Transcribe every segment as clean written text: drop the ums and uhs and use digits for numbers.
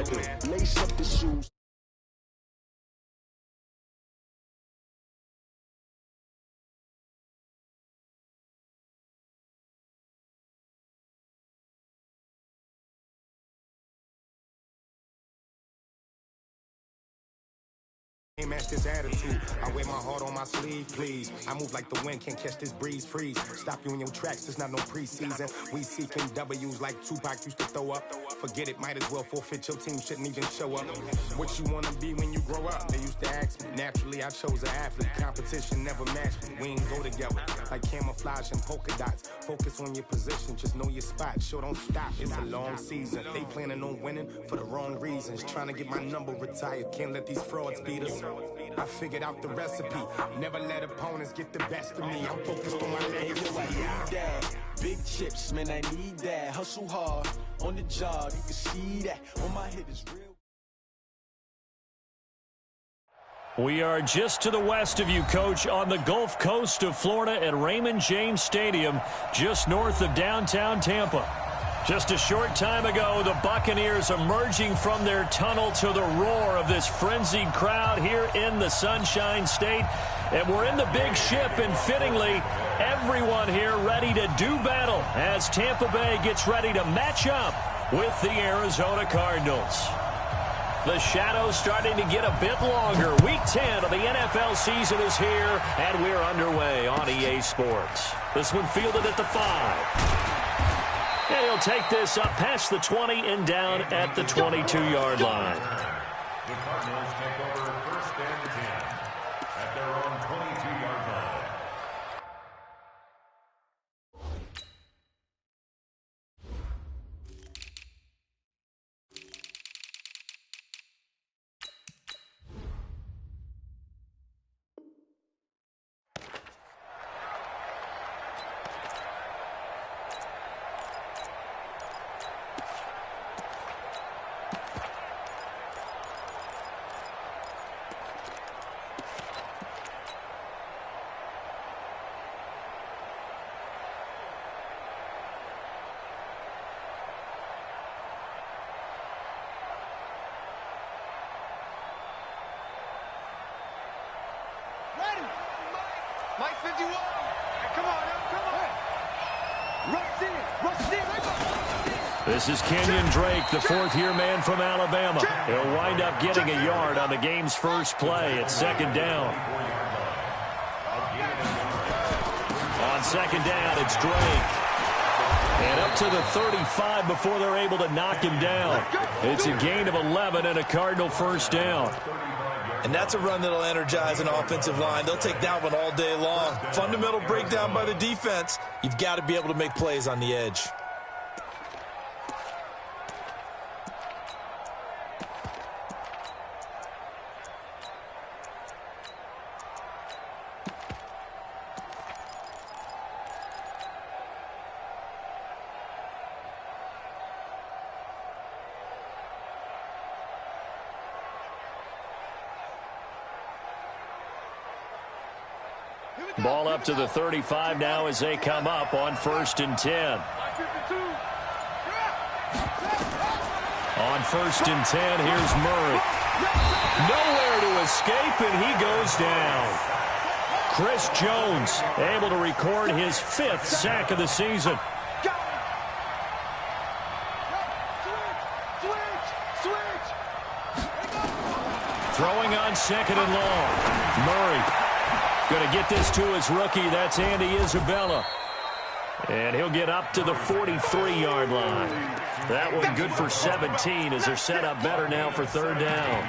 do. Lace up the shoes. Can't match this attitude. I wear my heart on my sleeve, please. I move like the wind, can't catch this breeze, freeze. Stop you in your tracks, there's not no preseason. We seeking W's like Tupac used to throw up. Forget it, might as well forfeit. Your team shouldn't even show up. What you wanna be when you grow up? They used to ask me. Naturally, I chose an athlete. Competition never matched me. We ain't go together like camouflage and polka dots. Focus on your position, just know your spot. Sure, don't stop. It's a long season. They planning on winning for the wrong reasons. Trying to get my number retired. Can't let these frauds beat us. I figured out the recipe. Never let opponents get the best of me. I'm focused on my legacy. I need that. Big chips, man, I need that. Hustle hard on the job. You can see that. On my head is real. We are just to the west of you, Coach, on the Gulf Coast of Florida at Raymond James Stadium, just north of downtown Tampa. Just a short time ago, the Buccaneers emerging from their tunnel to the roar of this frenzied crowd here in the Sunshine State. And we're in the big ship, and fittingly, everyone here ready to do battle as Tampa Bay gets ready to match up with the Arizona Cardinals. The shadows starting to get a bit longer. Week 10 of the NFL season is here, and we're underway on EA Sports. This one fielded at the 5. And he'll take this up past the 20 and down at the 22-yard line. The Cardinals take over first and 10 at their own 22-yard line. Mike 51. Come on, come on. Rush in. This is Kenyon Drake, the fourth-year man from Alabama. He'll wind up getting a yard on the game's first play at second down. On second down, it's Drake. And up to the 35 before they're able to knock him down. It's a gain of 11 and a Cardinal first down. And that's a run that'll energize an offensive line. They'll take that one all day long. Fundamental breakdown by the defense. You've got to be able to make plays on the edge. Ball up to the 35 now as they come up on first and 10. On first and 10, here's Murray. Nowhere to escape, and he goes down. Chris Jones able to record his 5th sack of the season. Throwing on second and long. Murray going to get this to his rookie. That's Andy Isabella. And he'll get up to the 43-yard line. That one good for 17 as they're set up better now for third down.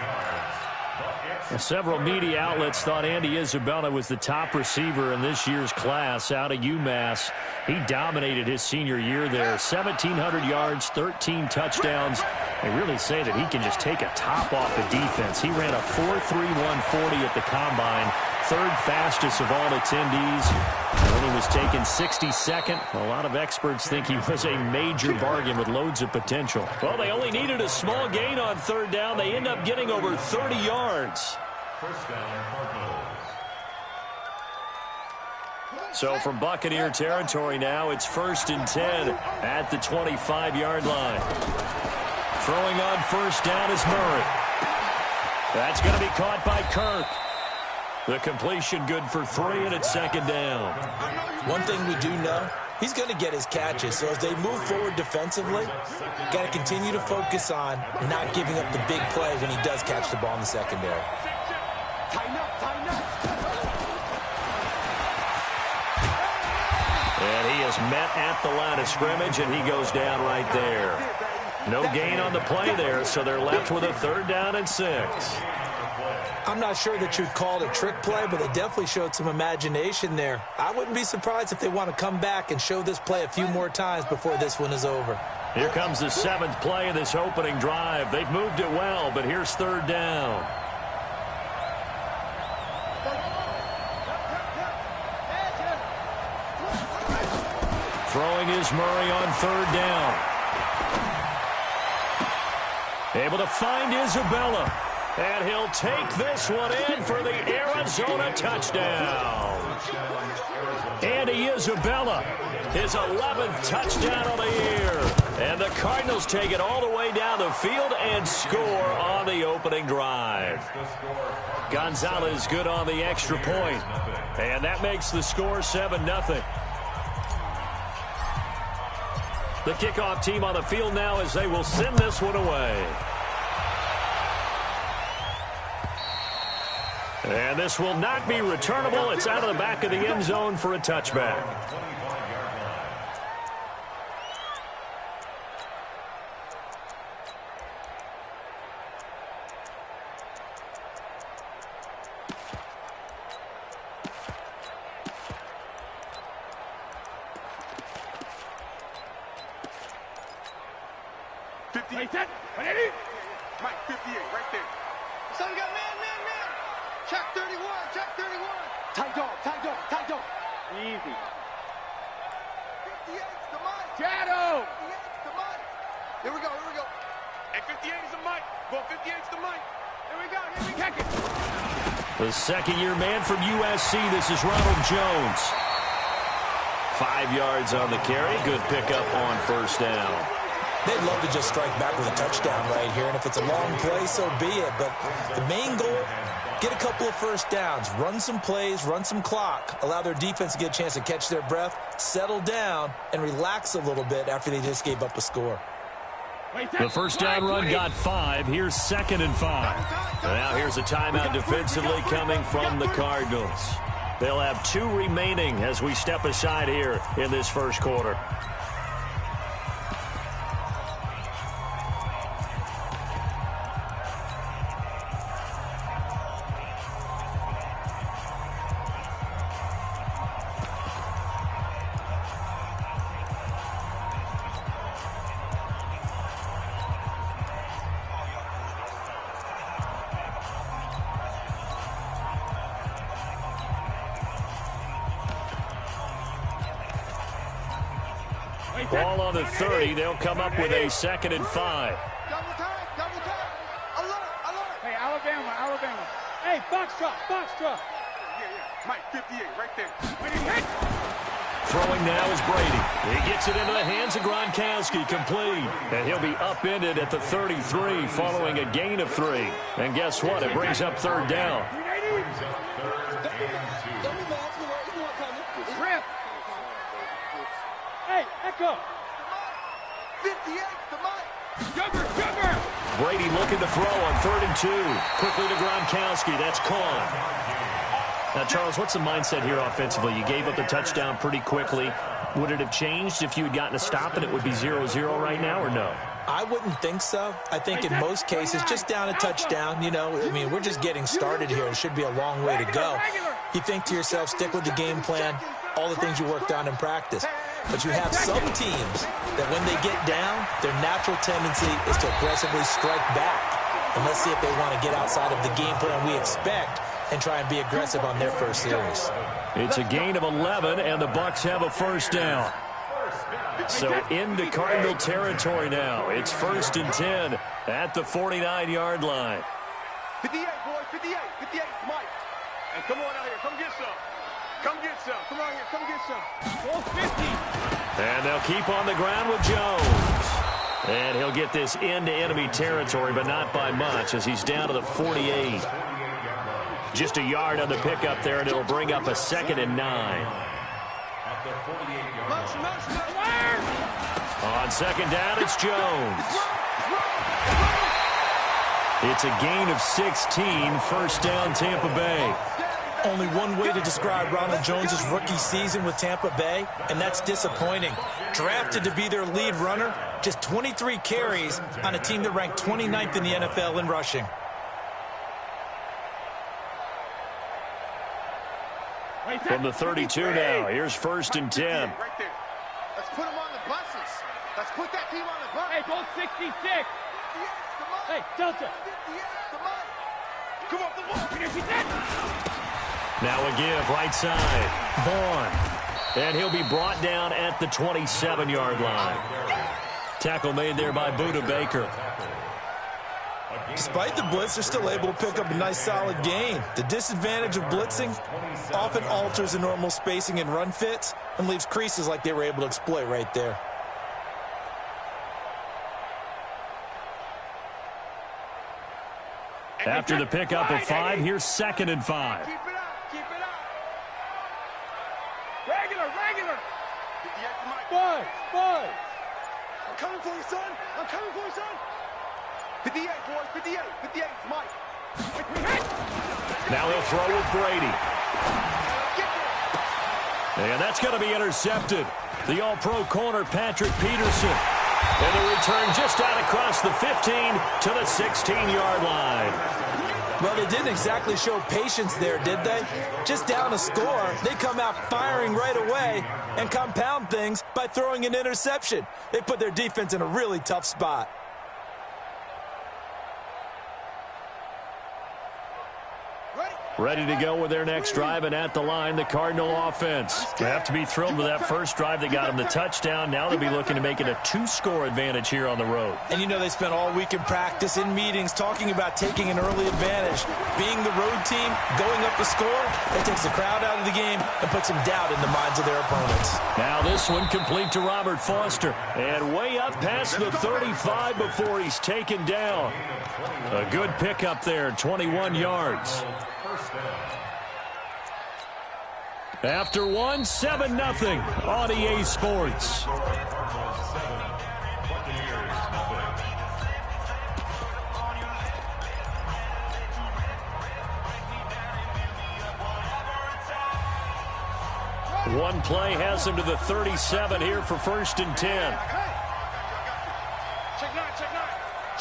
Several media outlets thought Andy Isabella was the top receiver in this year's class out of UMass. He dominated his senior year there. 1,700 yards, 13 touchdowns. They really say that he can just take a top off the defense. He ran a 4.31 40 at the combine. Third fastest of all attendees. Only was taken 62nd. A lot of experts think he was a major bargain with loads of potential. Well, they only needed a small gain on third down. They end up getting over 30 yards. First down, Cardinals. So from Buccaneer territory now, it's first and 10 at the 25-yard line. Throwing on first down is Murray. That's going to be caught by Kirk. The completion good for 3, and it's second down. One thing we do know, he's going to get his catches. So as they move forward defensively, got to continue to focus on not giving up the big play when he does catch the ball in the secondary. And he is met at the line of scrimmage, and he goes down right there. No gain on the play there, so they're left with a 3rd down and 6. I'm not sure that you'd call it a trick play, but they definitely showed some imagination there. I wouldn't be surprised if they want to come back and show this play a few more times before this one is over. Here comes the 7th play of this opening drive. They've moved it well, but here's 3rd down. Throwing is Murray on 3rd down. Able to find Isabella. And he'll take this one in for the Arizona touchdown. Andy Isabella, his 11th touchdown of the year. And the Cardinals take it all the way down the field and score on the opening drive. Gonzalez good on the extra point. And that makes the score 7-0. The kickoff team on the field now as they will send this one away. And this will not be returnable. It's out of the back of the end zone for a touchback. Mike, 58, right there. Son got man. Check 31, check 31. Tight dog. Easy. 58's the Mike. Shadow. 58's the Mike. Here we go. And 58 is the Mike. Go, 58's the Mike. Here we go, kick it. The second-year man from USC, this is Ronald Jones. 5 yards on the carry. Good pickup on first down. They'd love to just strike back with a touchdown right here, and if it's a long play, so be it. But the main goal, get a couple of first downs, run some plays, run some clock, allow their defense to get a chance to catch their breath, settle down, and relax a little bit after they just gave up a score. The first down run got 5. Here's 2nd and 5. Now here's a timeout defensively coming from the Cardinals. They'll have 2 remaining as we step aside here in this first quarter. Ball on the 30. They'll come up with a 2nd and 5. Double time. Alert. Hey, Alabama. Hey, box drop. Yeah. Mike, 58, right there. Throwing now is Brady. He gets it into the hands of Gronkowski, complete. And he'll be upended at the 33 following a gain of 3. And guess what? It brings up 3rd down. Rip. Hey, Echo. 58's the Mike. Jugger. Brady looking to throw on 3rd and 2. Quickly to Gronkowski. That's caught. Now, Charles, what's the mindset here offensively? You gave up the touchdown pretty quickly. Would it have changed if you had gotten a stop and it would be 0-0 right now, or no? I wouldn't think so. I think in most cases, just down a touchdown, we're just getting started here. It should be a long way to go. You think to yourself, stick with the game plan, all the things you worked on in practice. But you have some teams that when they get down, their natural tendency is to aggressively strike back. And let's see if they want to get outside of the game plan we expect and try and be aggressive on their first series. It's a gain of 11, and the Bucs have a first down. So into Cardinal territory now. It's 1st and 10 at the 49-yard line. 58, boys, 58, Mike. And come on out here, come get some. Come on here, come get some. 450. And they'll keep on the ground with Jones. And he'll get this into enemy territory, but not by much, as he's down to the 48. Just a yard on the pickup there, and it'll bring up a 2nd and 9. On 2nd down, it's Jones. It's a gain of 16, first down, Tampa Bay. Only one way to describe Ronald Jones' rookie season with Tampa Bay, and that's disappointing. Drafted to be their lead runner, just 23 carries on a team that ranked 29th in the NFL in rushing. From the 32 now, here's 1st and 10. Right there. Let's put them on the buses. Let's put that team on the bus. Hey, don't 66. Hey, Delta. Come off the ball. Now a give, right side. Vaughn. And he'll be brought down at the 27-yard line. Tackle made there by Buda Baker. Despite the blitz, they're still able to pick up a nice solid gain. The disadvantage of blitzing often alters the normal spacing and run fits and leaves creases like they were able to exploit right there. After the pickup of 5, here's 2nd and 5. Keep it up. Keep it up. Regular. Boys. I'm coming for you, son. 58, boys. 58. 58. Mike. Now he'll throw with Brady. And that's going to be intercepted. The all-pro corner, Patrick Peterson. And the return just out across the 15 to the 16-yard line. Well, they didn't exactly show patience there, did they? Just down a score, they come out firing right away and compound things by throwing an interception. They put their defense in a really tough spot. Ready to go with their next drive, and at the line, the Cardinal offense. They have to be thrilled with that first drive. They got them the touchdown. Now they'll be looking to make it a 2-score advantage here on the road. And you know they spent all week in practice, in meetings, talking about taking an early advantage. Being the road team, going up a score, that takes the crowd out of the game and puts some doubt in the minds of their opponents. Now this one complete to Robert Foster. And way up past the 35 before he's taken down. A good pickup there, 21 yards. After 1, 7-0 on EA Sports. One play has him to the 37 here for 1st and 10.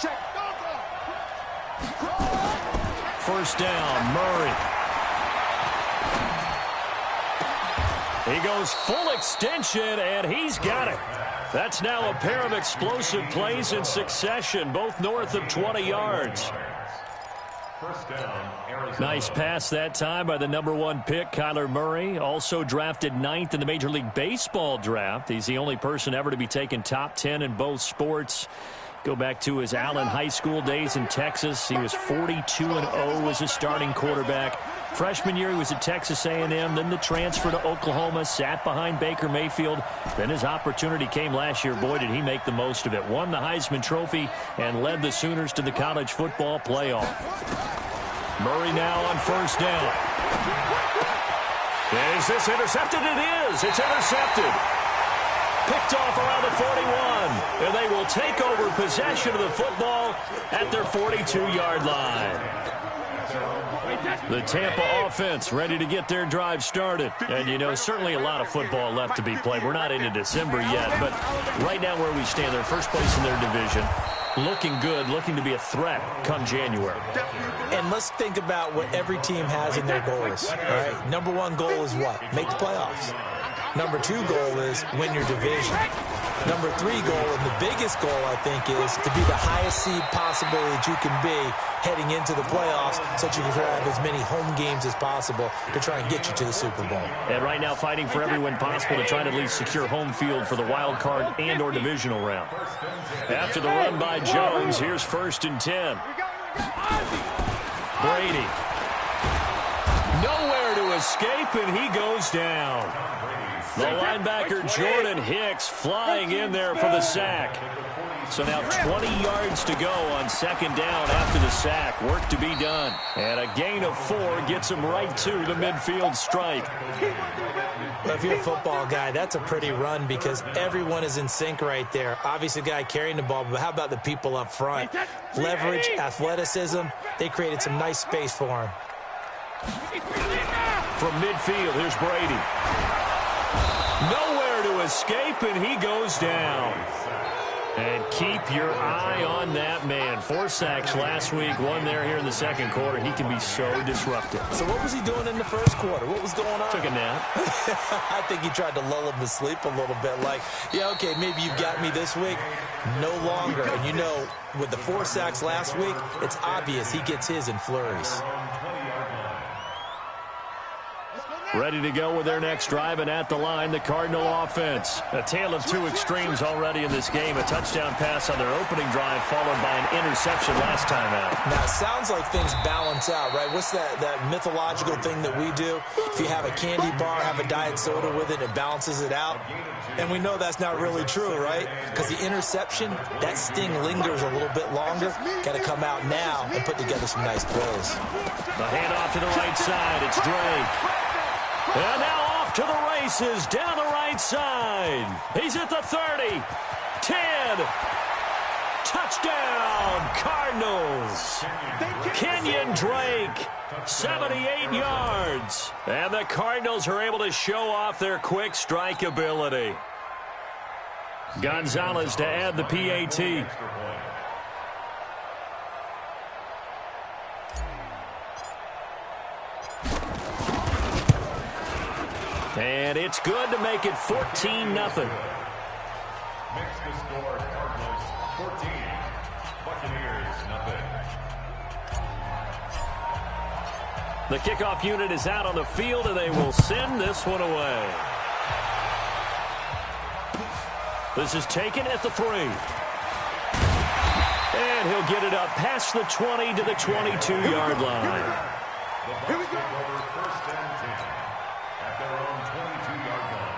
Check. First down, Murray. He goes full extension, and he's got it. That's now a pair of explosive plays in succession, both north of 20 yards. Nice pass that time by the #1 pick, Kyler Murray. Also drafted 9th in the Major League Baseball draft. He's the only person ever to be taken top 10 in both sports. Go back to his Allen High School days in Texas. He was 42-0 as a starting quarterback. Freshman year, he was at Texas A&M, then the transfer to Oklahoma, sat behind Baker Mayfield. Then his opportunity came last year. Boy, did he make the most of it. Won the Heisman Trophy and led the Sooners to the college football playoff. Murray now on first down. Is this intercepted? It is. It's intercepted. Picked off around the 41. And they will take over possession of the football at their 42-yard line. The Tampa offense ready to get their drive started. And, you know, certainly a lot of football left to be played. We're not into December yet, but right now where we stand, they're first place in their division. Looking good, looking to be a threat come January. And let's think about what every team has in their goals. All right, #1 goal is what? Make the playoffs. #2 goal is win your division. #3 goal, and the biggest goal, I think, is to be the highest seed possible that you can be heading into the playoffs so that you can have as many home games as possible to try and get you to the Super Bowl. And right now fighting for every win possible to try to at least secure home field for the wild card and or divisional round. After the run by Jones, here's 1st and 10. Brady. Nowhere to escape, and he goes down. The linebacker Jordan Hicks flying in there for the sack. So now 20 yards to go on second down after the sack. Work to be done. And a gain of 4 gets him right to the midfield stripe. Well, if you're a football guy, that's a pretty run because everyone is in sync right there. Obviously, the guy carrying the ball, but how about the people up front? Leverage, athleticism, they created some nice space for him. From midfield, here's Brady. Nowhere to escape, and he goes down. And keep your eye on that man. 4 sacks last week, 1 there here in the second quarter. He can be so disruptive. So what was he doing in the first quarter? What was going on? Took a nap. I think he tried to lull him to sleep a little bit. Like, yeah, okay, maybe you've got me this week. No longer. And you know, with the 4 sacks last week, it's obvious he gets his in flurries. Ready to go with their next drive, and at the line, the Cardinal offense. A tale of 2 extremes already in this game. A touchdown pass on their opening drive, followed by an interception last time out. Now, it sounds like things balance out, right? What's that mythological thing that we do? If you have a candy bar, have a diet soda with it, it balances it out. And we know that's not really true, right? Because the interception, that sting lingers a little bit longer. Got to come out now and put together some nice plays. The handoff to the right side. It's Drake. And now off to the races, down the right side. He's at the 30, 10, touchdown, Cardinals. Kenyon Drake, 78 yards. And the Cardinals are able to show off their quick strike ability. Gonzalez to add the PAT. And it's good to make it 14-0. Makes the score Cardinals 14, Buccaneers 0. The kickoff unit is out on the field, and they will send this one away. This is taken at the 3. And he'll get it up past the 20 to the 22-yard line. The Bucs take over first and 10 at their own 22-yard line.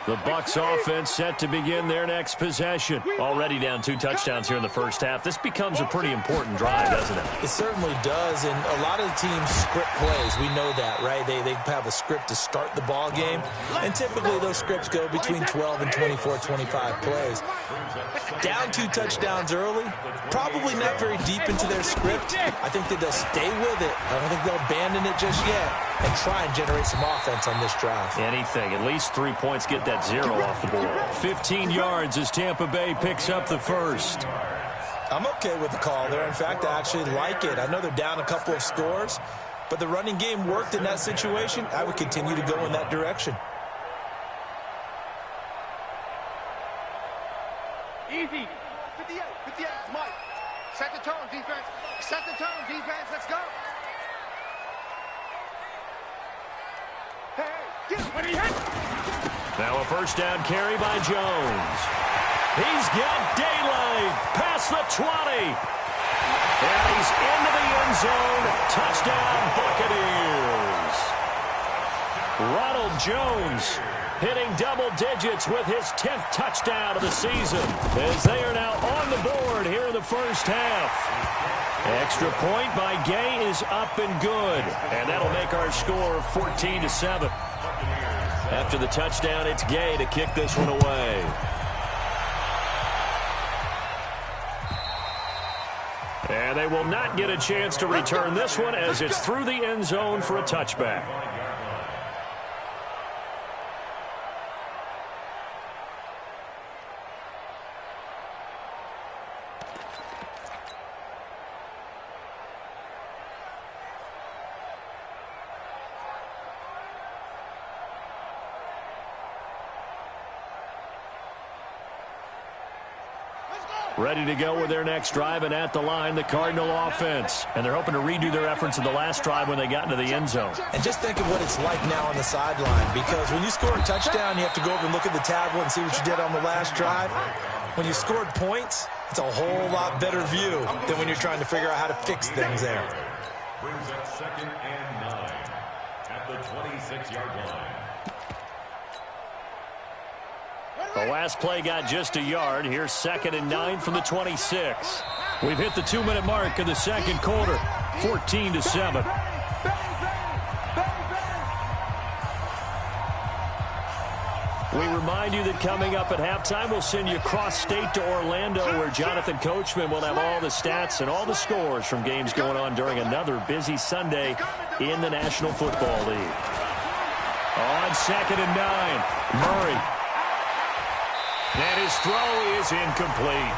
The Bucs offense set to begin their next possession. Already down 2 touchdowns here in the first half. This becomes a pretty important drive, doesn't it? It certainly does, and a lot of the teams script plays. We know that, right? They have a script to start the ball game, and typically those scripts go between 12 and 24, 25 plays. Down 2 touchdowns early, probably not very deep into their script. I think that they'll stay with it. I don't think they'll abandon it just yet and try and generate some offense on this drive. Anything. At least 3 points, get that 0 off the board. 15 yards as Tampa Bay picks up the first. I'm okay with the call there. In fact, I actually like it. I know they're down a couple of scores, but the running game worked in that situation. I would continue to go in that direction. Easy. 58, 58, Mike. Set the tone, defense. Set the tone, defense. Let's go. Hey, get him. What he hit? Now a first down carry by Jones. He's got daylight past the 20. And he's into the end zone. Touchdown, Buccaneers. Ronald Jones hitting double digits with his 10th touchdown of the season, as they are now on the board here in the first half. Extra point by Gay is up and good, and that'll make our score 14-7. After the touchdown, it's Gay to kick this one away. And they will not get a chance to return this one, as it's through the end zone for a touchback. Ready to go with their next drive, and at the line, the Cardinal offense. And they're hoping to redo their efforts in the last drive when they got into the end zone. And just think of what it's like now on the sideline, because when you score a touchdown, you have to go over and look at the tablet and see what you did on the last drive. When you scored points, it's a whole lot better view than when you're trying to figure out how to fix things there. Brings up 2nd and 9 at the 26-yard line. The last play got just a yard. Here's 2nd and 9 from the 26. We've hit the 2-minute mark in the second quarter. 14-7. We remind you that coming up at halftime, we'll send you cross-state to Orlando, where Jonathan Coachman will have all the stats and all the scores from games going on during another busy Sunday in the National Football League. On 2nd and 9, Murray. And his throw is incomplete.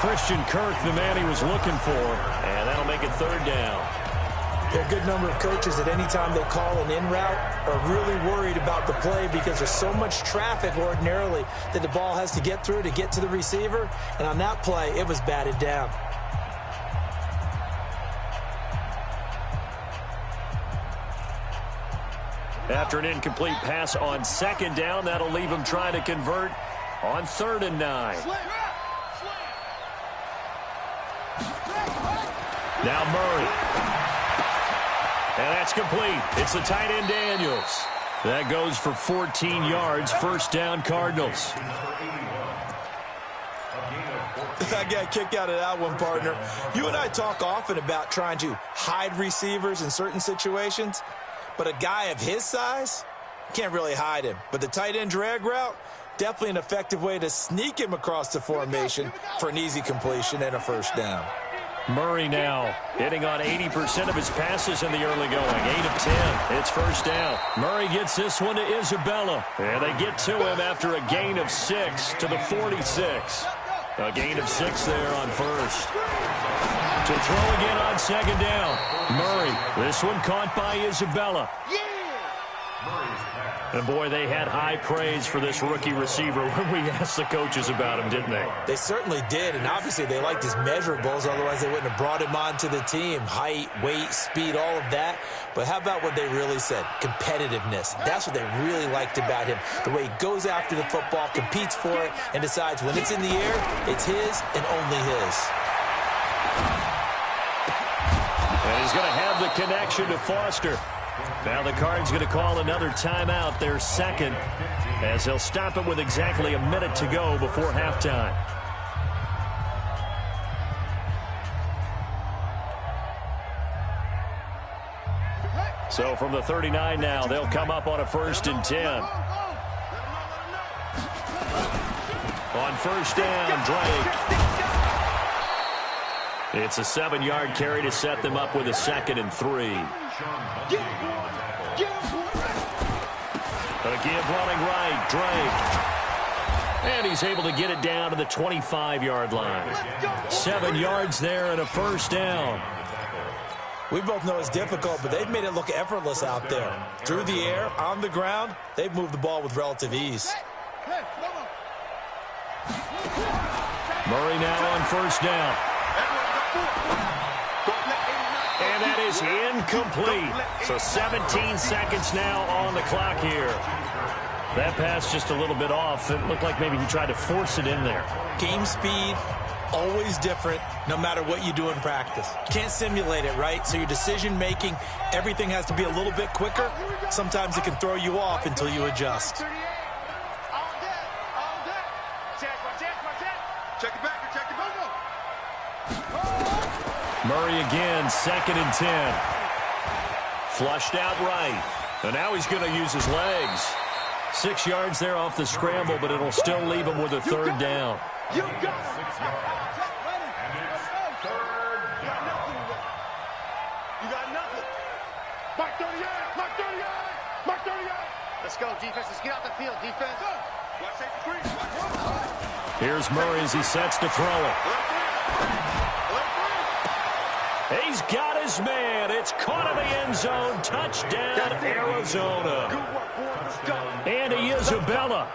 Christian Kirk, the man he was looking for, and that'll make it 3rd down. There are a good number of coaches that any time they call an in route are really worried about the play because there's so much traffic ordinarily that the ball has to get through to get to the receiver. And on that play, it was batted down. After an incomplete pass on 2nd down, that'll leave him trying to convert on 3rd and 9. Now Murray. And that's complete. It's the tight end Daniels. That goes for 14 yards. 1st down, Cardinals. I got a kick out of that one, partner. You and I talk often about trying to hide receivers in certain situations, but a guy of his size, can't really hide him. But the tight end drag route, definitely an effective way to sneak him across the formation for an easy completion and a 1st down. Murray now hitting on 80% of his passes in the early going. 8 of 10. It's 1st down. Murray gets this one to Isabella. And they get to him after a gain of 6 to the 46. A gain of 6 there on 1st. To throw again on 2nd down. Murray. This one caught by Isabella. And, boy, they had high praise for this rookie receiver when we asked the coaches about him, didn't they? They certainly did, and obviously they liked his measurables. Otherwise, they wouldn't have brought him onto the team. Height, weight, speed, all of that. But how about what they really said? Competitiveness. That's what they really liked about him. The way he goes after the football, competes for it, and decides when it's in the air, it's his and only his. And he's going to have the connection to Foster. Now the Cards going to call another timeout, their 2nd, as they'll stop it with exactly a minute to go before halftime. So from the 39 now, they'll come up on a 1st and 10. On 1st down, Drake. It's a 7-yard carry to set them up with a 2nd and 3. A give running right, Drake. And he's able to get it down to the 25-yard line. 7 yards there and a 1st down. We both know it's difficult, but they've made it look effortless out there. Through the air, on the ground, they've moved the ball with relative ease. Murray now on 1st down. And that is incomplete. So 17 seconds now on the clock here. That pass just a little bit off. It looked like maybe he tried to force it in there. Game speed, always different, no matter what you do in practice. You can't simulate it, right? So your decision-making, everything has to be a little bit quicker. Sometimes it can throw you off until you adjust. Check it back. Check it back. Murray again, 2nd and 10. Flushed out right. And now he's going to use his legs. 6 yards there off the scramble, but it'll still leave him with a 3rd down. You got it. You got nothing. Mark 38. Mark 38. Mark 38. Let's go, defense. Let's get out the field, defense. Watch safety screen. Here's Murray as he sets to throw it. He's got his man. It's caught in the end zone. Touchdown, Arizona. Andy Isabella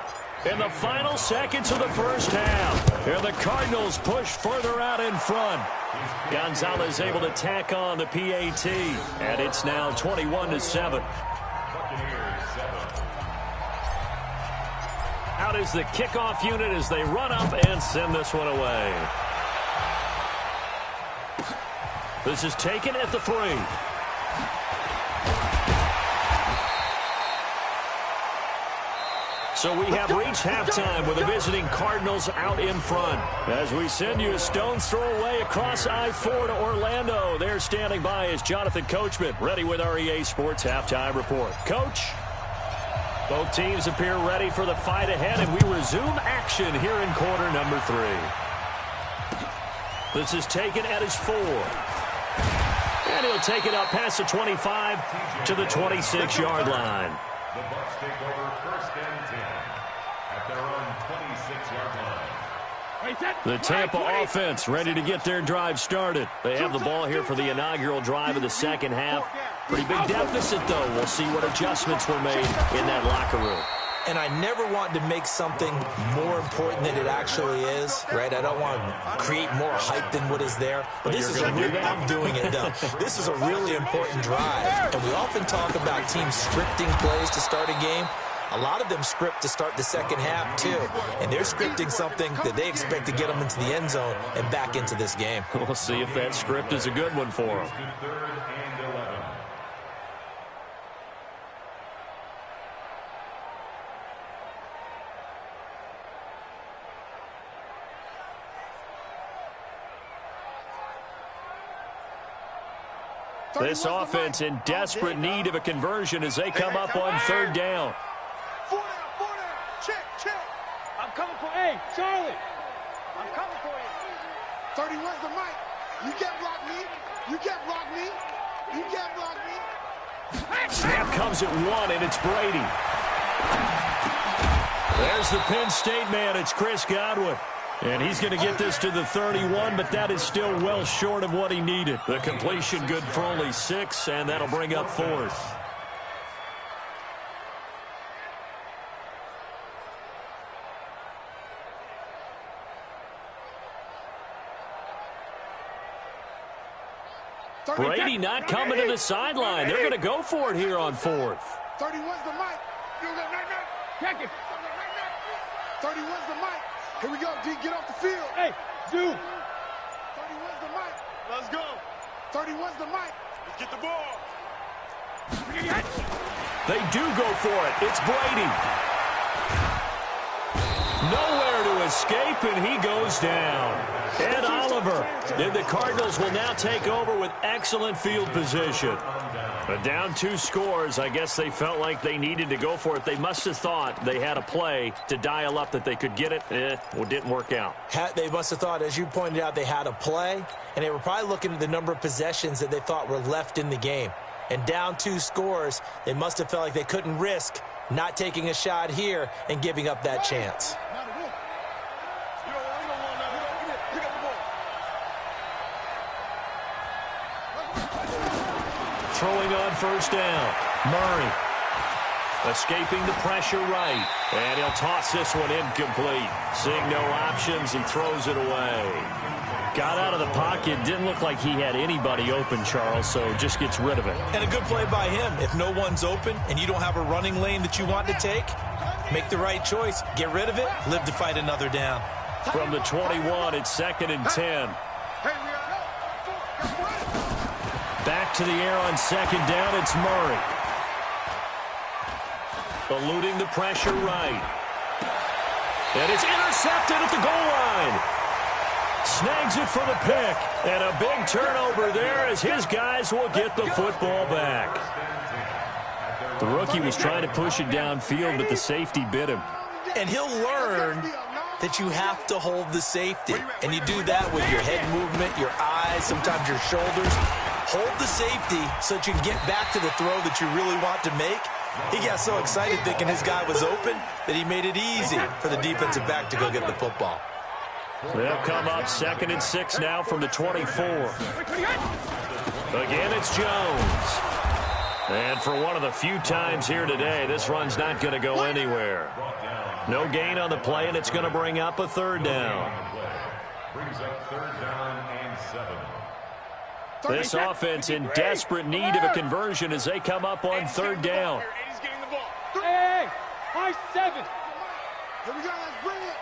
in the final seconds of the 1st half. And the Cardinals push further out in front. Gonzalez able to tack on the PAT. And it's now 21-7. Out is the kickoff unit as they run up and send this one away. This is taken at the 3. So we have reached halftime with the visiting Cardinals out in front. As we send you a stone's throw away across I-4 to Orlando. There standing by is Jonathan Coachman, ready with our EA Sports Halftime Report. Coach, both teams appear ready for the fight ahead, and we resume action here in quarter number 3. This is taken at his 4. And he'll take it up past the 25 to the 26-yard line. The Bucs take over 1st and 10 at their own 26-yard line. The Tampa offense ready to get their drive started. They have the ball here for the inaugural drive of the second half. Pretty big deficit, though. We'll see what adjustments were made in that locker room. And I never want to make something more important than it actually is, right? I don't want to create more hype than what is there. But this is I'm doing it, though. This is a really important drive. And we often talk about teams scripting plays to start a game. A lot of them script to start the second half, too. And they're scripting something that they expect to get them into the end zone and back into this game. We'll see if that script is a good one for them. This offense in desperate need of a conversion as they come up on 3rd down. 4 down. Check. I'm coming for Charlie. I'm coming for you. 31's the mic. You can't block me. You can't block me. You can't block me. Snap comes at 1, and it's Brady. There's the Penn State man. It's Chris Godwin. And he's going to get this to the 31, but that is still well short of what he needed. The completion good for only 6, and that'll bring up 4th. Brady not coming to the sideline. They're going to go for it here on 4th. 31's the mic. Check it. 31's the mic. Here we go, D. Get off the field. Hey, Zoo. 31's the mic. Let's go. 31's the mic. Let's get the ball. They do go for it. It's Brady. Nowhere to escape, and he goes down. Ed Oliver. And the Cardinals will now take over with excellent field position. But down 2 scores, I guess they felt like they needed to go for it. They must have thought they had a play to dial up that they could get it. It didn't work out. They must have thought, as you pointed out, they had a play, and they were probably looking at the number of possessions that they thought were left in the game. And down 2 scores, they must have felt like they couldn't risk not taking a shot here and giving up that chance. Throwing on 1st down. Murray escaping the pressure right. And he'll toss this one incomplete. Seeing no options, he throws it away. Got out of the pocket. Didn't look like he had anybody open, Charles, so just gets rid of it. And a good play by him. If no one's open and you don't have a running lane that you want to take, make the right choice. Get rid of it. Live to fight another down. From the 21, it's 2nd and 10. Back to the air on 2nd down, it's Murray. Eluding the pressure right. And it's intercepted at the goal line. Snags it for the pick. And a big turnover there as his guys will get the football back. The rookie was trying to push it downfield, but the safety bit him. And he'll learn that you have to hold the safety. And you do that with your head movement, your eyes, sometimes your shoulders. Hold the safety so that you can get back to the throw that you really want to make. He got so excited thinking his guy was open that he made it easy for the defensive back to go get the football. They'll come up 2nd and 6 now from the 24. Again, it's Jones. And for one of the few times here today, this run's not going to go anywhere. No gain on the play, and it's going to bring up a 3rd down. Brings up 3rd down and 7. This offense in desperate need of a conversion as they come up on 3rd down. Hey, high 7. Here we go, let's bring it.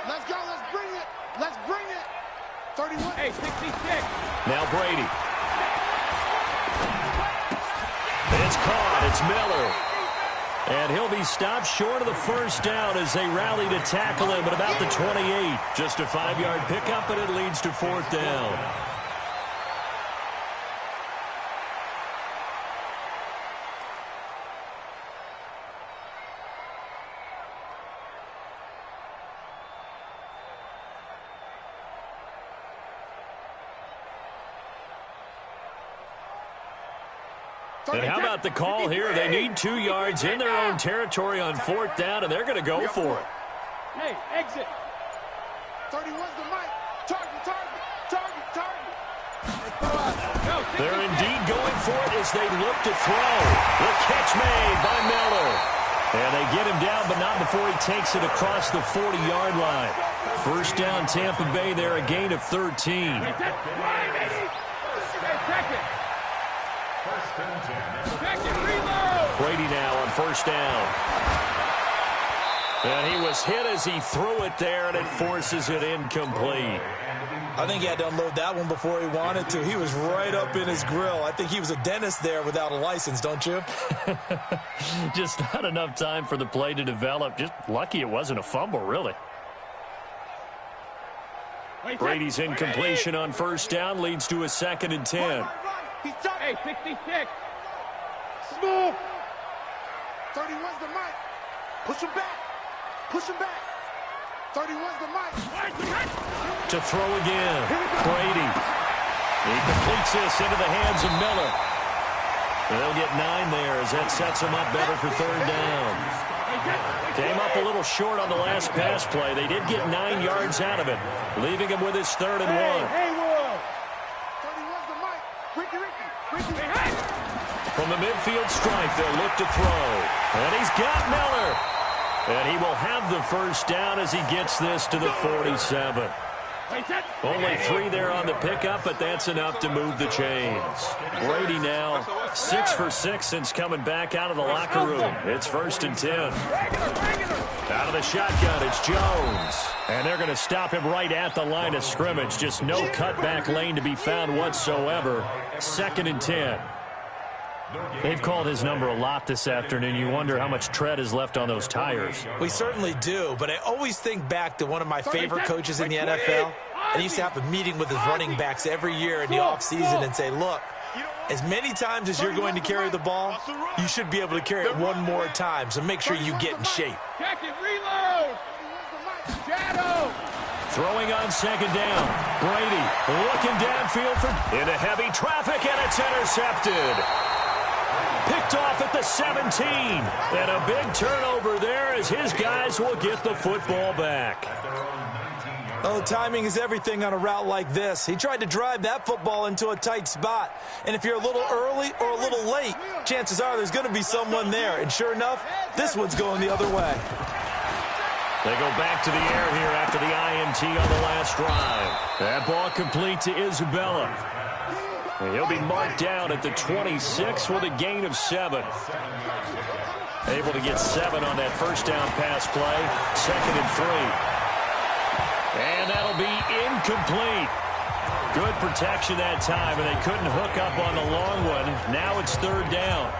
Let's go, let's bring it. Let's bring it. 31. Hey, 66. Now Brady. It's caught. It's Miller. And he'll be stopped short of the first down as they rally to tackle him at about the 28. Just a 5-yard pickup, and it leads to 4th down. And how about the call here? They need 2 yards in their own territory on 4th down, and they're going to go for it. Hey, exit. 31's the mic. Target. They're indeed going for it as they look to throw. The catch made by Miller. And they get him down, but not before he takes it across the 40-yard line. First down, Tampa Bay there, a gain of 13. Brady now on first down. And he was hit as he threw it there, and it forces it incomplete. I think he had to unload that one before he wanted to. He was right up in his grill. I think he was a dentist there without a license, don't you? Just not enough time for the play to develop. Just lucky it wasn't a fumble, really. Brady's incompletion on first down leads to a 2nd and 10. Hey, 66. Smooth. 31's the mic. Push him back. 31's the mic. To throw again. Brady. He completes this into the hands of Miller. They'll get 9 there as that sets him up better for 3rd down. Came up a little short on the last pass play. They did get 9 yards out of it, leaving him with his 3rd and 1. Hey, Will. 31's the mic. Ricky. From the midfield stripe, they'll look to throw. And he's got Miller. And he will have the first down as he gets this to the 47. Only 3 there on the pickup, but that's enough to move the chains. Brady now 6 for 6 since coming back out of the locker room. It's 1st and 10. Out of the shotgun, it's Jones. And they're going to stop him right at the line of scrimmage. Just no cutback lane to be found whatsoever. 2nd and 10. They've called his number a lot this afternoon. You wonder how much tread is left on those tires. We certainly do, but I always think back to one of my favorite coaches in the NFL. And he used to have a meeting with his running backs every year in the offseason and say, look, as many times as you're going to carry the ball, you should be able to carry it one more time, so make sure you get in shape. Check it, reload. Shadow. Throwing on 2nd down. Brady looking downfield into heavy traffic, and it's intercepted. Picked off at the 17. And a big turnover there as his guys will get the football back. Oh, timing is everything on a route like this. He tried to drive that football into a tight spot. And if you're a little early or a little late, chances are there's going to be someone there. And sure enough, this one's going the other way. They go back to the air here after the INT on the last drive. That ball complete to Isabella. And he'll be marked down at the 26 with a gain of 7. Able to get 7 on that first down pass play. 2nd and 3. And that'll be incomplete. Good protection that time, and they couldn't hook up on the long one. Now it's 3rd down.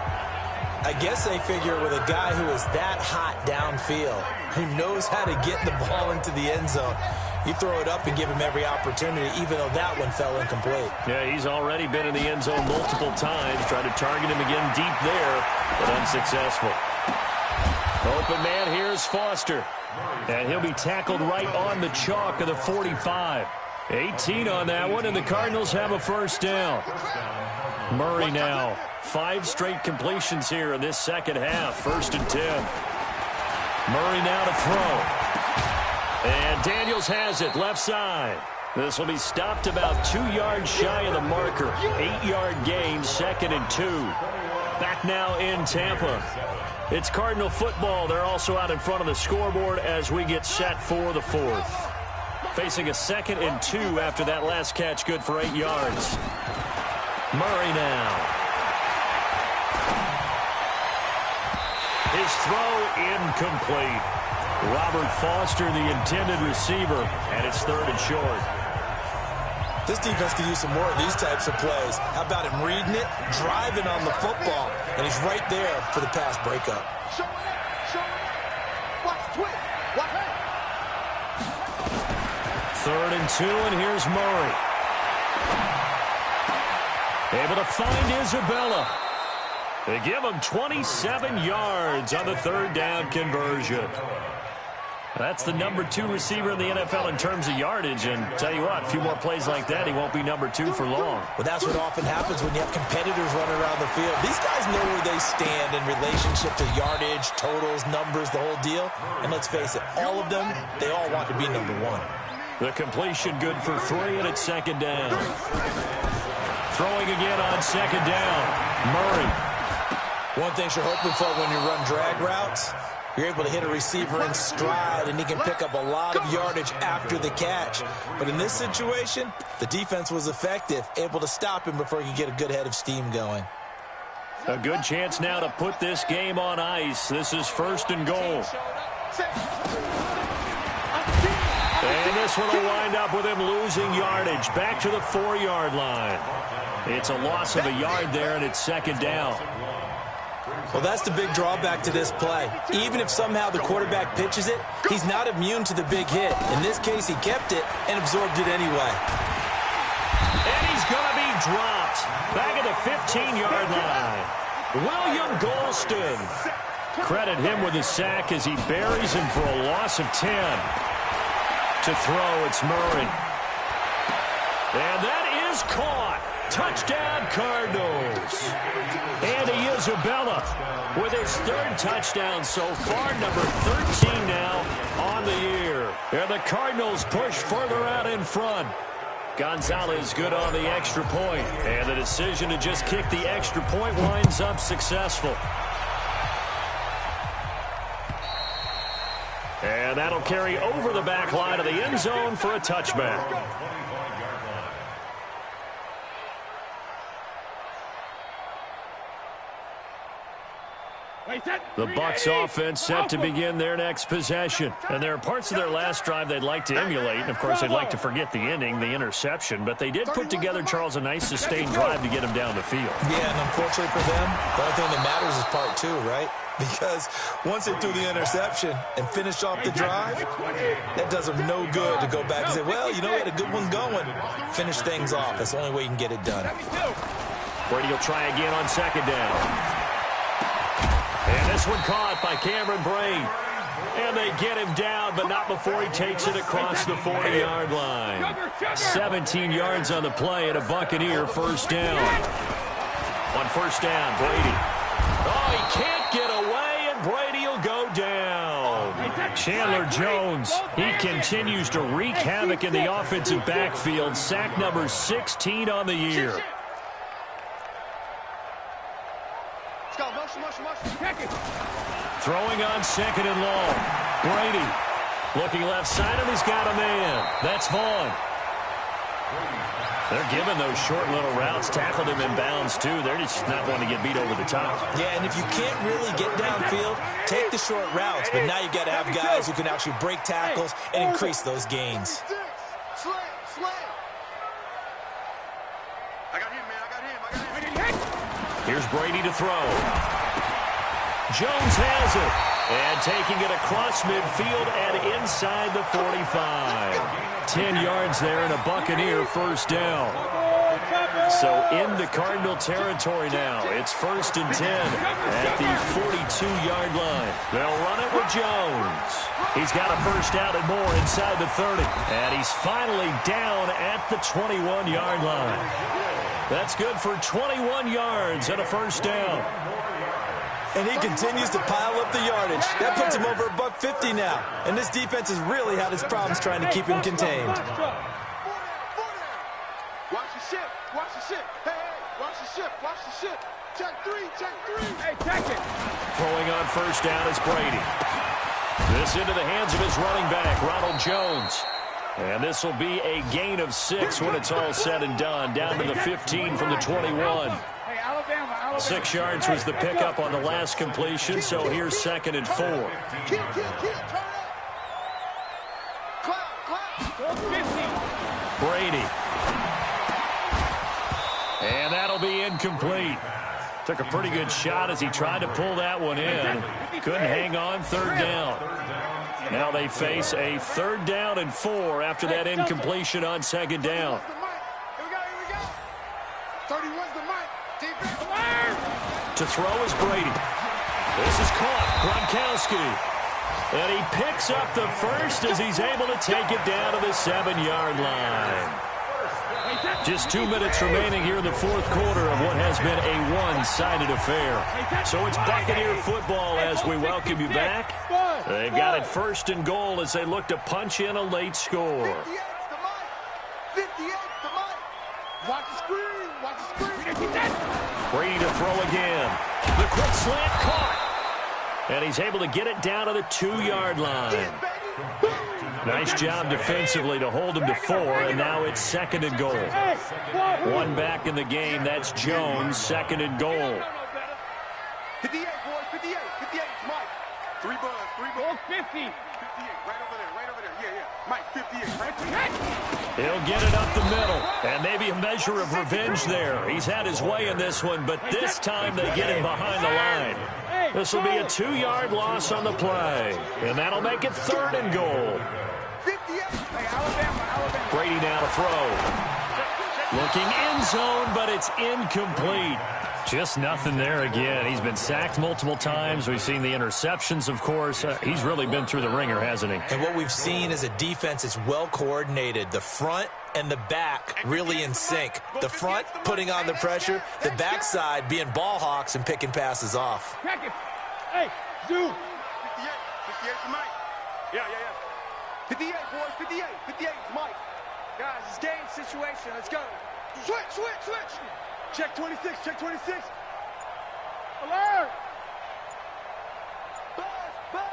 I guess they figure with a guy who is that hot downfield, who knows how to get the ball into the end zone, you throw it up and give him every opportunity, even though that one fell incomplete. Yeah, he's already been in the end zone multiple times. Tried to target him again deep there, but unsuccessful. Open man, here's Foster. And he'll be tackled right on the chalk of the 45. 18 on that one, and the Cardinals have a first down. Murray now. 5 straight completions here in this second half. 1st and 10. Murray now to throw. And Daniels has it, left side. This will be stopped about 2 yards shy of the marker. 8-yard gain, 2nd and 2. Back now in Tampa. It's Cardinal football. They're also out in front of the scoreboard as we get set for the 4th. Facing a 2nd and 2 after that last catch, good for 8 yards. Murray now. His throw incomplete. Robert Foster, the intended receiver, and it's 3rd and short. This defense could use some more of these types of plays. How about him reading it, driving on the football, and he's right there for the pass breakup. Show it up. Show it up. Watch twitch. Watch it. 3rd and 2, and here's Murray. Able to find Isabella. They give him 27 yards on the 3rd down conversion. That's the number 2 receiver in the NFL in terms of yardage, and tell you what, a few more plays like that, he won't be number 2 for long. Well, that's what often happens when you have competitors running around the field. These guys know where they stand in relationship to yardage, totals, numbers, the whole deal. And let's face it, all of them, they all want to be number 1. The completion good for 3, and it's 2nd down. Throwing again on 2nd down. Murray. One thing you're hoping for when you run drag routes, you're able to hit a receiver in stride, and he can pick up a lot of yardage after the catch. But in this situation, the defense was effective, able to stop him before he could get a good head of steam going. A good chance now to put this game on ice. This is 1st and goal. And this one will wind up with him losing yardage. Back to the 4-yard line. It's a loss of a yard there, and it's 2nd down. Well, that's the big drawback to this play. Even if somehow the quarterback pitches it, he's not immune to the big hit. In this case, he kept it and absorbed it anyway. And he's going to be dropped. Back at the 15-yard line. William Golston. Credit him with a sack as he buries him for a loss of 10. To throw, it's Murray. And that is caught. Touchdown, Cardinals. Andy Isabella with his 3rd touchdown so far, number 13 now on the year. And the Cardinals push further out in front. Gonzalez good on the extra point, and the decision to just kick the extra point winds up successful. And that'll carry over the back line of the end zone for a touchback. The Bucs offense set to begin their next possession. And there are parts of their last drive they'd like to emulate. And, of course, they'd like to forget the ending, the interception. But they did put together, Charles, a nice sustained drive to get him down the field. Yeah, and unfortunately for them, the only thing that matters is part 2, right? Because once they threw the interception and finished off the drive, that does them no good to go back and say, well, you know, we had a good one going. Finish things off. That's the only way you can get it done. Brady will try again on 2nd down. And this one caught by Cameron Braid. And they get him down, but not before he takes it across the 40-yard line. 17 yards on the play and a Buccaneer 1st down. On 1st down, Brady. Oh, he can't get away, and Brady will go down. Chandler Jones, he continues to wreak havoc in the offensive backfield. Sack number 16 on the year. Throwing on 2nd and long. Brady looking left side, and he's got a man. That's Vaughn. They're giving those short little routes. Tackled him in bounds, too. They're just not wanting to get beat over the top. Yeah, and if you can't really get downfield, take the short routes. But now you've got to have guys who can actually break tackles and increase those gains. Here's Brady to throw. Jones has it. And taking it across midfield and inside the 45. 10 yards there and a Buccaneer 1st down. So into Cardinal territory now. It's 1st and 10 at the 42-yard line. They'll run it with Jones. He's got a 1st down and more inside the 30. And he's finally down at the 21-yard line. That's good for 21 yards and a 1st down. And he continues to pile up the yardage. That puts him over $150 now. And this defense has really had its problems trying to keep him contained. Watch the ship. Watch the ship. Hey, watch the ship. Watch the ship. Check 3. Check 3. Hey, check it. Throwing on 1st down is Brady. This into the hands of his running back, Ronald Jones. And this will be a gain of 6 when it's all said and done. Down to the 15 from the 21. 6 yards was the pickup on the last completion, so here's 2nd and 4. Brady That'll be incomplete. Took a pretty good shot as he tried to pull that one in. Couldn't hang on. Third down. Now they face a 3rd down and 4 after that incompletion on 2nd down. To throw is Brady. This is caught. Gronkowski. And he picks up the first as he's able to take it down to the 7-yard line. Just 2 minutes remaining here in the 4th quarter of what has been a one-sided affair. So it's Buccaneer football as we welcome you back. They've got it 1st and goal as they look to punch in a late score. 58 to Mike. Watch the screen. Watch the screen. Brady to throw again. The quick slant caught. And he's able to get it down to the 2-yard line. Nice job defensively to hold him to 4, and now it's 2nd and goal. One back in the game. That's Jones, 2nd and goal. 58, boys, 58. 58, Mike. 3 bucks, 3 bucks. 50. 58, right over there, right over there. Yeah, yeah. Mike, 58, right there. He'll get it up the middle, and maybe a measure of revenge there. He's had his way in this one, but this time they get him behind the line. This will be a 2-yard loss on the play, and that'll make it 3rd and goal. Brady now to throw. Looking end zone, but it's incomplete. Just nothing there again. He's been sacked multiple times. We've seen the interceptions, of course. He's really been through the ringer, hasn't he? And what we've seen is a defense that's well coordinated. The front and the back really in sync. The front putting on the pressure, the backside being ball hawks and picking passes off. Hey, Zoo. 58 for Mike. Yeah. 58, boys, 58. 58 for Mike. Guys, it's game situation. Let's go. Switch. Check 26, check 26. Alert. Buzz.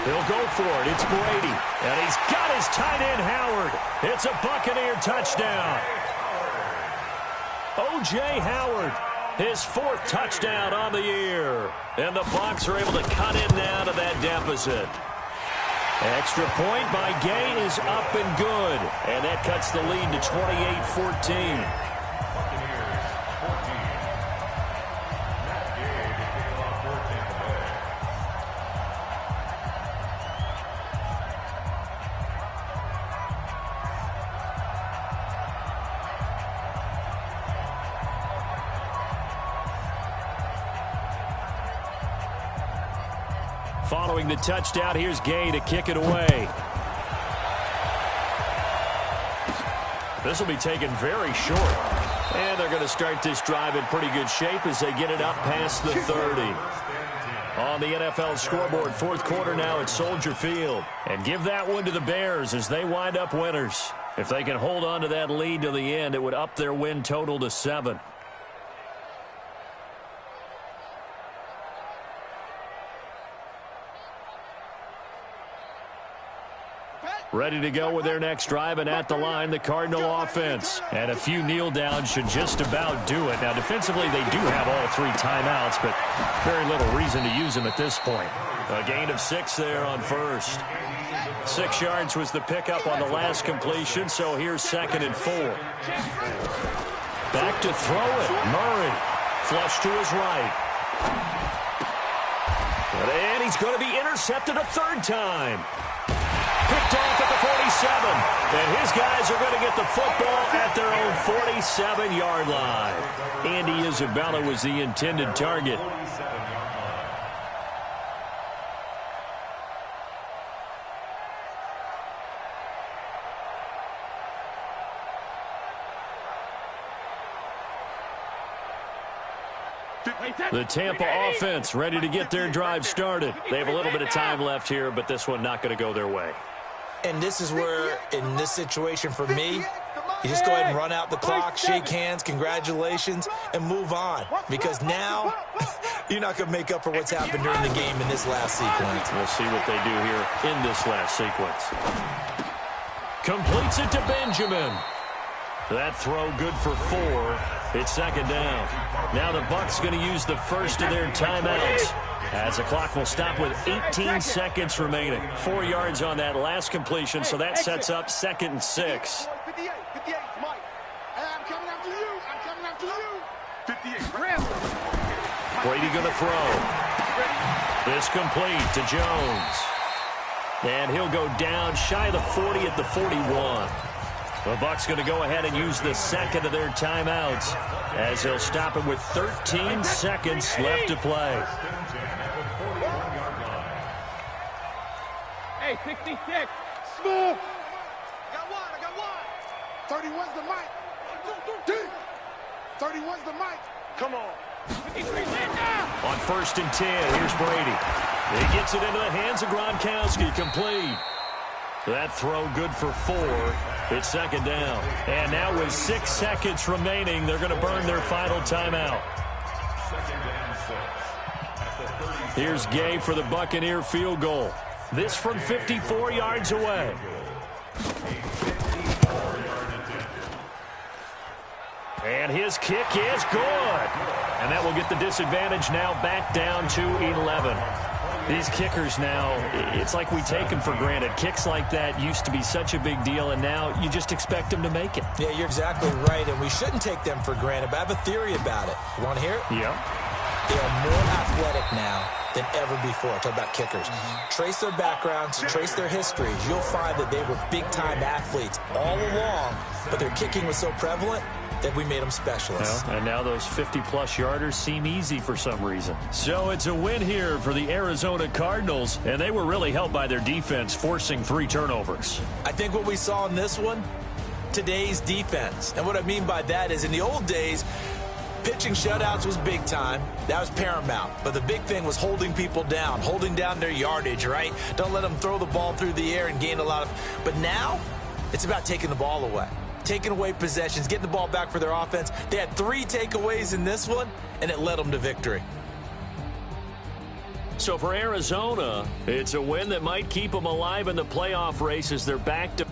He'll go for it. It's Brady. And he's got his tight end, Howard. It's a Buccaneer touchdown. O.J. Howard, his 4th touchdown on the year. And the Bucs are able to cut in now to that deficit. Extra point by Gay is up and good. And that cuts the lead to 28-14. Following the touchdown, here's Gay to kick it away. This will be taken very short. And they're going to start this drive in pretty good shape as they get it up past the 30. On the NFL scoreboard, 4th quarter now at Soldier Field. And give that one to the Bears as they wind up winners. If they can hold on to that lead to the end, it would up their win total to 7. Ready to go with their next drive, and at the line, the Cardinal offense. And a few kneel downs should just about do it. Now, defensively, they do have all 3 timeouts, but very little reason to use them at this point. A gain of 6 there on 1st. 6 yards was the pickup on the last completion, so here's 2nd and 4. Back to throw it. Murray. Flush to his right. And he's going to be intercepted a 3rd time. Picked off at the 47. And his guys are going to get the football at their own 47-yard line. Andy Isabella was the intended target. The Tampa offense ready to get their drive started. They have a little bit of time left here, but this one not going to go their way. And this is where, in this situation for me, you just go ahead and run out the clock, shake hands, congratulations, and move on. Because now, you're not going to make up for what's happened during the game in this last sequence. We'll see what they do here in this last sequence. Completes it to Benjamin. That throw good for 4. It's 2nd down. Now the Bucs going to use the first of their timeouts as the clock will stop with 18 seconds remaining. 4 yards on that last completion, so that sets up 2nd and 6. 58, Mike. And I'm coming coming after you. I'm coming after you. 58. Brady going to throw. This complete to Jones. And he'll go down shy of the 40 at the 41. The Bucs going to go ahead and use the second of their timeouts as they'll stop it with 13 seconds left to play. Hey, 66. Smooth. I got one. 31's the mic. 31's the mic. Come on. 53, stand down. On 1st and 10, here's Brady. He gets it into the hands of Gronkowski, complete. That throw good for 4. It's second down. And now with 6 seconds remaining, they're going to burn their final timeout. Here's Gay for the Buccaneer field goal. This from 54 yards away. And his kick is good. And that will get the disadvantage now back down to 11. These kickers now, it's like we take them for granted. Kicks like that used to be such a big deal, and now you just expect them to make it. Yeah, you're exactly right, and we shouldn't take them for granted, but I have a theory about it. You want to hear it? Yeah. They are more athletic now than ever before. Talk about kickers. Trace their backgrounds, trace their histories. You'll find that they were big-time athletes all along, but their kicking was so prevalent that we made them specialists. Well, and now those 50-plus yarders seem easy for some reason. So it's a win here for the Arizona Cardinals, and they were really helped by their defense, forcing 3 turnovers. I think what we saw in this one, today's defense. And what I mean by that is in the old days, pitching shutouts was big time. That was paramount. But the big thing was holding people down, holding down their yardage, right? Don't let them throw the ball through the air and gain a lot of... But now, it's about taking the ball away. Taking away possessions, getting the ball back for their offense. They had 3 takeaways in this one, and it led them to victory. So for Arizona, it's a win that might keep them alive in the playoff race as they're back to